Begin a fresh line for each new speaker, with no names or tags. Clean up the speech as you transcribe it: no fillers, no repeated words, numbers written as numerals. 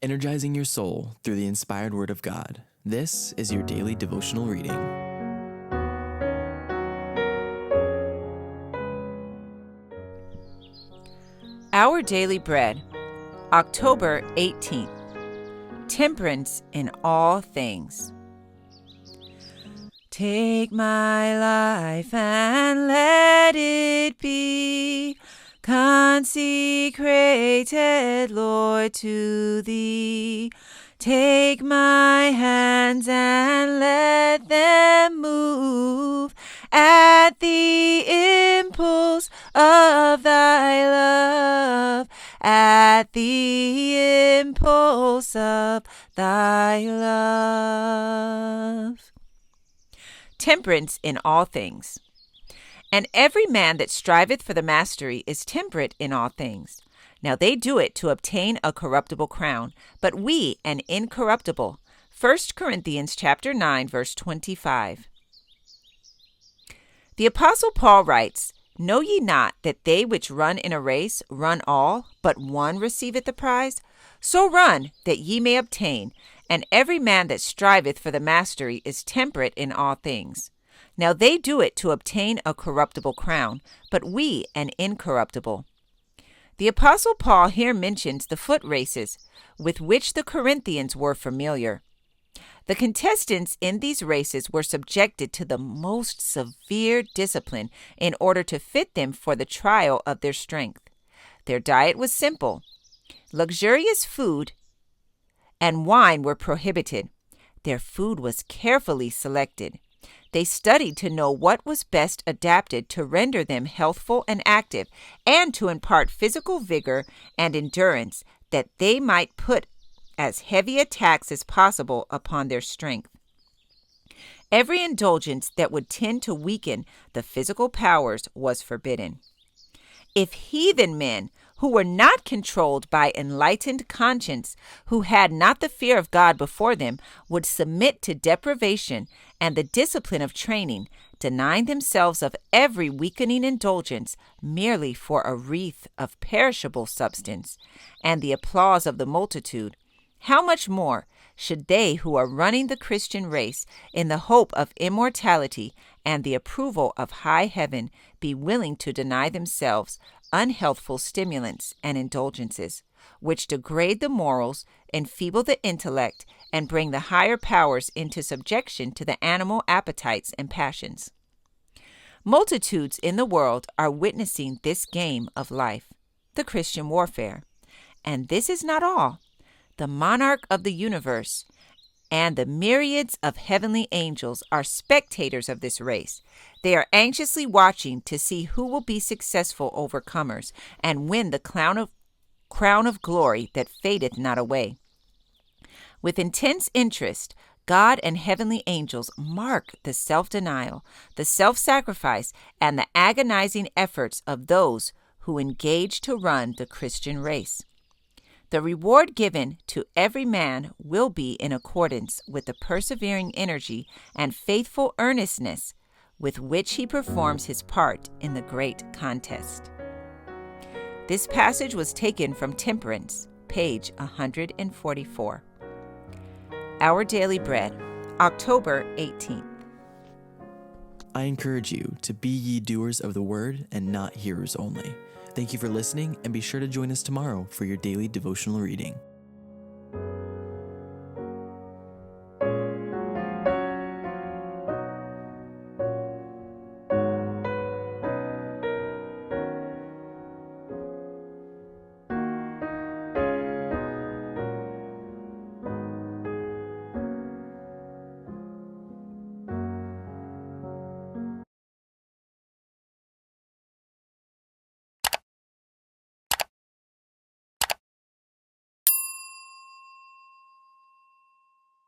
energizing your soul through the inspired Word of God. This is your daily devotional reading.
Our Daily Bread, October 18th. Temperance in all things. Take my life and let it be consecrated, Lord, to Thee. Take my hands and let them move at the impulse of Thy love, at the impulse of Thy love. Temperance in all things. And every man that striveth for the mastery is temperate in all things. Now they do it to obtain a corruptible crown, but we an incorruptible. 1 Corinthians chapter 9, verse 25. The Apostle Paul writes, Know ye not that they which run in a race run all, but one receiveth the prize? So run, that ye may obtain. And every man that striveth for the mastery is temperate in all things. Now they do it to obtain a corruptible crown, but we an incorruptible. The Apostle Paul here mentions the foot races, with which the Corinthians were familiar. The contestants in these races were subjected to the most severe discipline in order to fit them for the trial of their strength. Their diet was simple. Luxurious food and wine were prohibited. Their food was carefully selected. They studied to know what was best adapted to render them healthful and active, and to impart physical vigor and endurance, that they might put as heavy a tax as possible upon their strength. Every indulgence that would tend to weaken the physical powers was forbidden. If heathen men, who were not controlled by enlightened conscience, who had not the fear of God before them, would submit to deprivation and the discipline of training, denying themselves of every weakening indulgence merely for a wreath of perishable substance and the applause of the multitude, how much more should they who are running the Christian race in the hope of immortality and the approval of high heaven be willing to deny themselves unhealthful stimulants and indulgences, which degrade the morals, enfeeble the intellect, and bring the higher powers into subjection to the animal appetites and passions. Multitudes in the world are witnessing this game of life, the Christian warfare. And this is not all. The monarch of the universe and the myriads of heavenly angels are spectators of this race. They are anxiously watching to see who will be successful overcomers and win the crown of glory that fadeth not away. With intense interest, God and heavenly angels mark the self-denial, the self-sacrifice, and the agonizing efforts of those who engage to run the Christian race. The reward given to every man will be in accordance with the persevering energy and faithful earnestness with which he performs his part in the great contest. This passage was taken from Temperance, page 144. Our Daily Bread, October 18th.
I encourage you to be ye doers of the word and not hearers only. Thank you for listening, and be sure to join us tomorrow for your daily devotional reading.